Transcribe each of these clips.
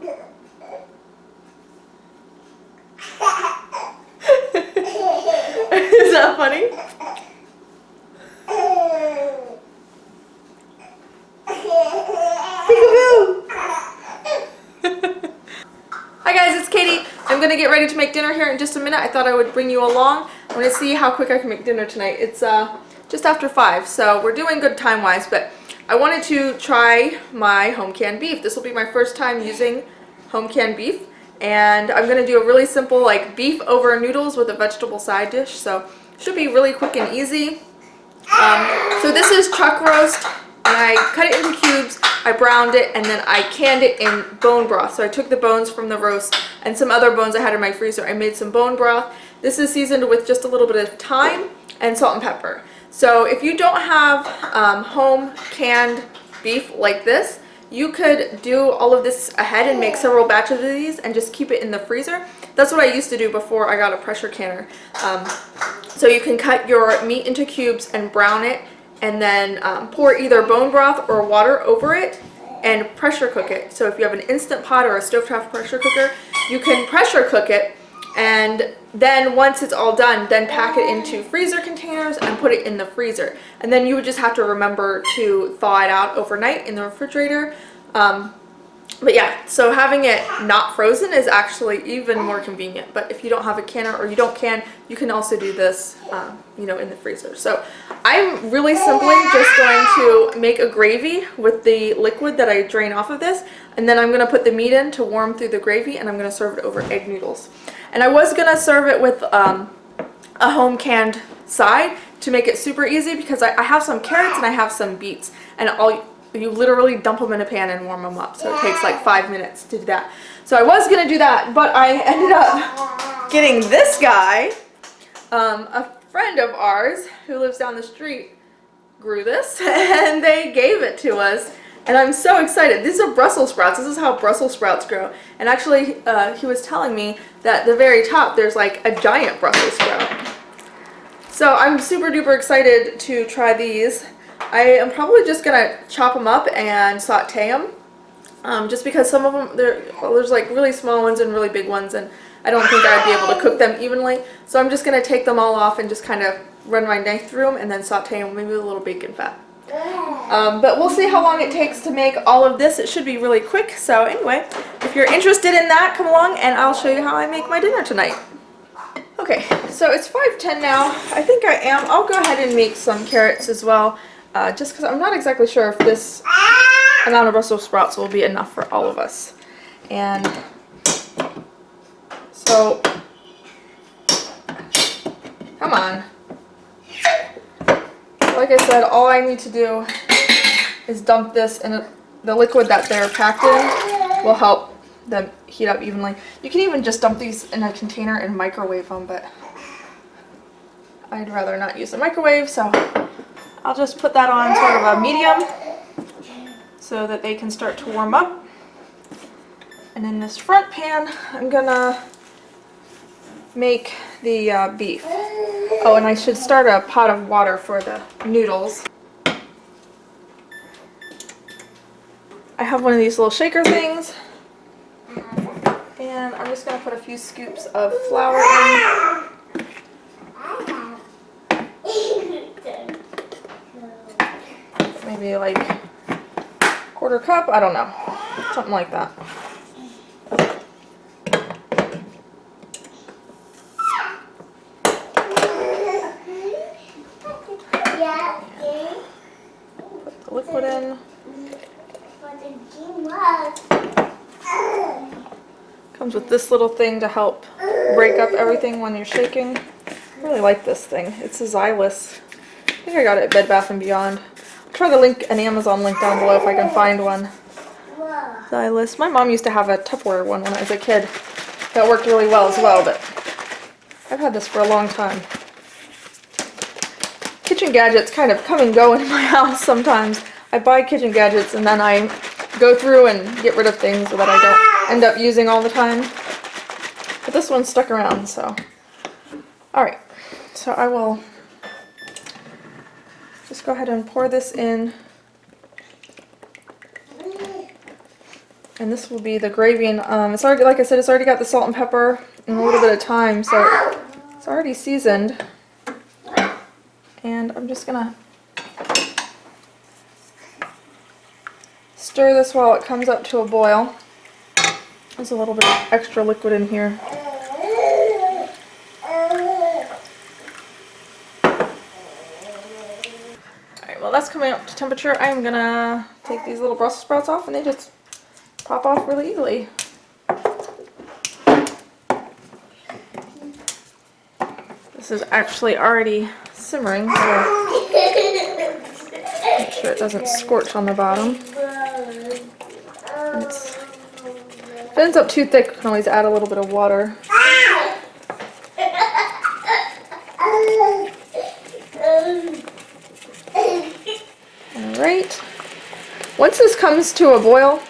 Is that funny? Peekaboo! Hi guys, it's Katie. I'm gonna get ready to make dinner here in just a minute. I thought I would bring you along. I want to see how quick I can make dinner tonight. It's just after 5, so we're doing good time-wise, but I wanted to try my home canned beef. This will be my first time using home canned beef, and I'm gonna do a really simple like beef over noodles with a vegetable side dish, so it should be really quick and easy. So this is chuck roast, and I cut it into cubes, I browned it, and then I canned it in bone broth. So I took the bones from the roast and some other bones I had in my freezer. I made some bone broth. This is seasoned with just a little bit of thyme and salt and pepper. So if you don't have home canned beef like this, you could do all of this ahead and make several batches of these and just keep it in the freezer. That's what I used to do before I got a pressure canner. So you can cut your meat into cubes and brown it, and then pour either bone broth or water over it and pressure cook it. So if you have an Instant Pot or a stovetop pressure cooker, you can pressure cook it, and then once it's all done, then pack it into freezer containers and put it in the freezer. And then you would just have to remember to thaw it out overnight in the refrigerator. But yeah, so having it not frozen is actually even more convenient. But if you don't have a canner or you don't can, you can also do this, you know, in the freezer. So I'm really simply just going to make a gravy with the liquid that I drain off of this, and then I'm going to put the meat in to warm through the gravy, and I'm going to serve it over egg noodles. And I was going to serve it with a home canned side to make it super easy, because I have some carrots and I have some beets, and you literally dump them in a pan and warm them up. So it takes like 5 minutes to do that. So I was going to do that, but I ended up getting this guy. A friend of ours who lives down the street grew this, and they gave it to us. And I'm so excited. These are Brussels sprouts. This is how Brussels sprouts grow. And actually, he was telling me that at the very top, there's like a giant Brussels sprout. So I'm super duper excited to try these. I am probably just gonna chop them up and saute them, just because some of them, there's like really small ones and really big ones, and I don't think I'd be able to cook them evenly. So I'm just gonna take them all off and just kind of run my knife through them and then saute them, maybe with a little bacon fat. But we'll see how long it takes to make all of this. It should be really quick. So anyway, if you're interested in that, come along and I'll show you how I make my dinner tonight. Okay, so it's 5:10 now. I think I am. I'll go ahead and make some carrots as well. Just because I'm not exactly sure if this amount of Brussels sprouts will be enough for all of us. And so, come on. Like I said, all I need to do is dump this, and the liquid that they're packed in will help them heat up evenly. You can even just dump these in a container and microwave them, but I'd rather not use the microwave, so I'll just put that on sort of a medium so that they can start to warm up. And in this front pan, I'm gonna make the beef. Oh, and I should start a pot of water for the noodles. I have one of these little shaker things, and I'm just gonna put a few scoops of flour in. Maybe like quarter cup, I don't know, something like that. Put the liquid in. Comes with this little thing to help break up everything when you're shaking. I really like this thing. It's a Xylus. I think I got it at Bed Bath & Beyond. I'll try to link an Amazon link down below if I can find one. Xylus. My mom used to have a Tupperware one when I was a kid. That worked really well as well, but I've had this for a long time. Kitchen gadgets kind of come and go in my house sometimes. I buy kitchen gadgets and then I go through and get rid of things so that I don't end up using all the time. But this one stuck around, so. Alright, so I will just go ahead and pour this in. And this will be the gravy, and it's already, like I said, it's already got the salt and pepper and a little bit of thyme, so it's already seasoned. And I'm just gonna stir this while it comes up to a boil. There's a little bit of extra liquid in here. Alright, well that's coming up to temperature. I'm gonna take these little Brussels sprouts off, and they just pop off really easily. This is actually already simmering, so make sure it doesn't scorch on the bottom. If it ends up too thick, you can always add a little bit of water. Alright. Once this comes to a boil,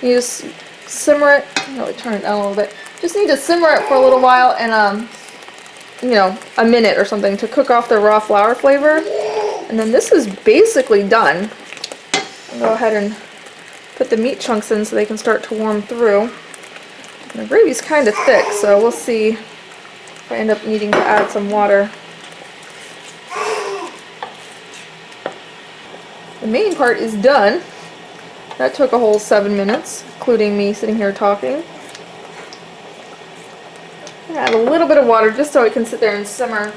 you just simmer it. Really turn it down a little bit. Just need to simmer it for a little while and you know, a minute or something to cook off the raw flour flavor. And then this is basically done. I'll go ahead and put the meat chunks in so they can start to warm through. And the gravy's kind of thick, so we'll see if I end up needing to add some water. The main part is done. That took a whole 7 minutes, including me sitting here talking. Add a little bit of water just so it can sit there and simmer.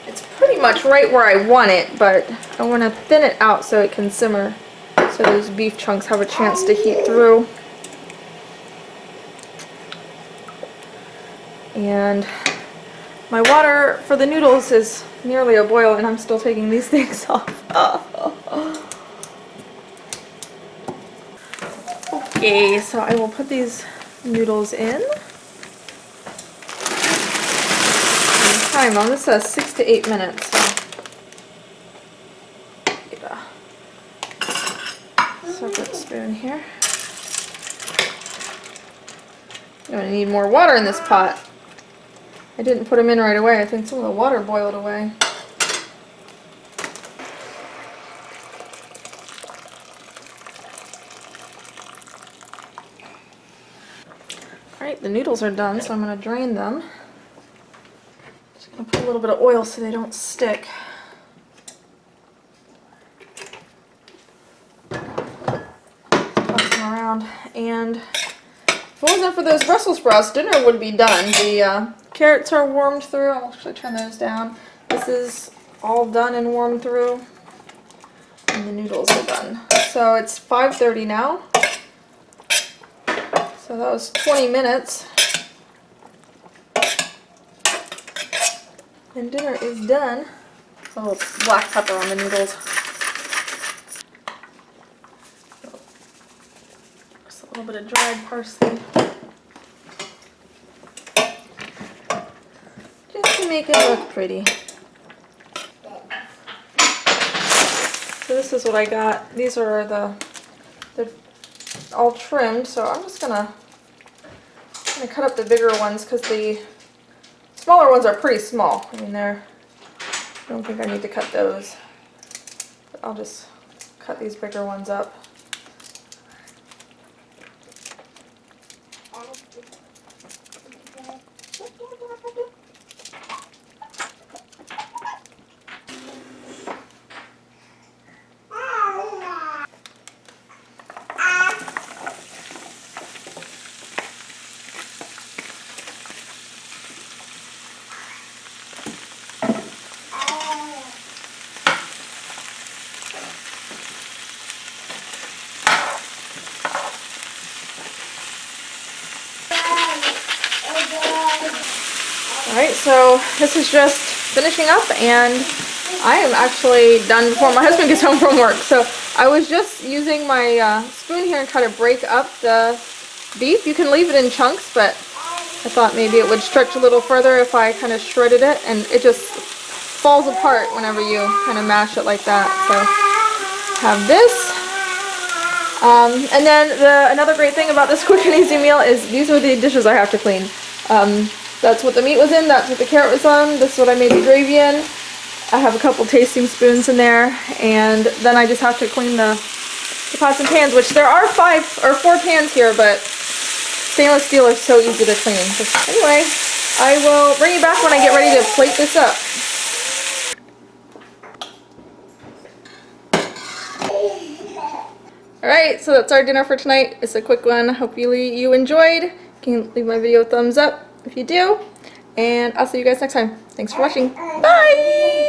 It's pretty much right where I want it, but I want to thin it out so it can simmer, so those beef chunks have a chance to heat through. And my water for the noodles is nearly a boil, and I'm still taking these things off. Okay, so I will put these noodles in. Time on this says 6 to 8 minutes. So get a separate spoon here. I'm going to need more water in this pot. I didn't put them in right away. I think some of the water boiled away. Alright, the noodles are done, so I'm going to drain them. I'll put a little bit of oil so they don't stick. Toss them around. And if it wasn't for those Brussels sprouts, dinner would be done. The carrots are warmed through. I'll actually turn those down. This is all done and warmed through. And the noodles are done. So it's 5:30 now. So that was 20 minutes. And dinner is done. A little black pepper on the noodles. Just a little bit of dried parsley. Just to make it look pretty. So this is what I got. These are they're all trimmed, so I'm just gonna cut up the bigger ones because the smaller ones are pretty small. I mean, I don't think I need to cut those. But I'll just cut these bigger ones up. Alright, so this is just finishing up, and I am actually done before my husband gets home from work. So I was just using my spoon here and kind of break up the beef. You can leave it in chunks, but I thought maybe it would stretch a little further if I kind of shredded it, and it just falls apart whenever you kind of mash it like that. So have this. And then another great thing about this quick and easy meal is these are the dishes I have to clean. That's what the meat was in, that's what the carrot was on, this is what I made the gravy in. I have a couple tasting spoons in there, and then I just have to clean the the pots and pans, which there are 5 or 4 pans here, but stainless steel are so easy to clean. But anyway, I will bring you back when I get ready to plate this up. Alright, so that's our dinner for tonight. It's a quick one. Hopefully you enjoyed. You can leave my video a thumbs up if you do. And I'll see you guys next time. Thanks for watching. Bye!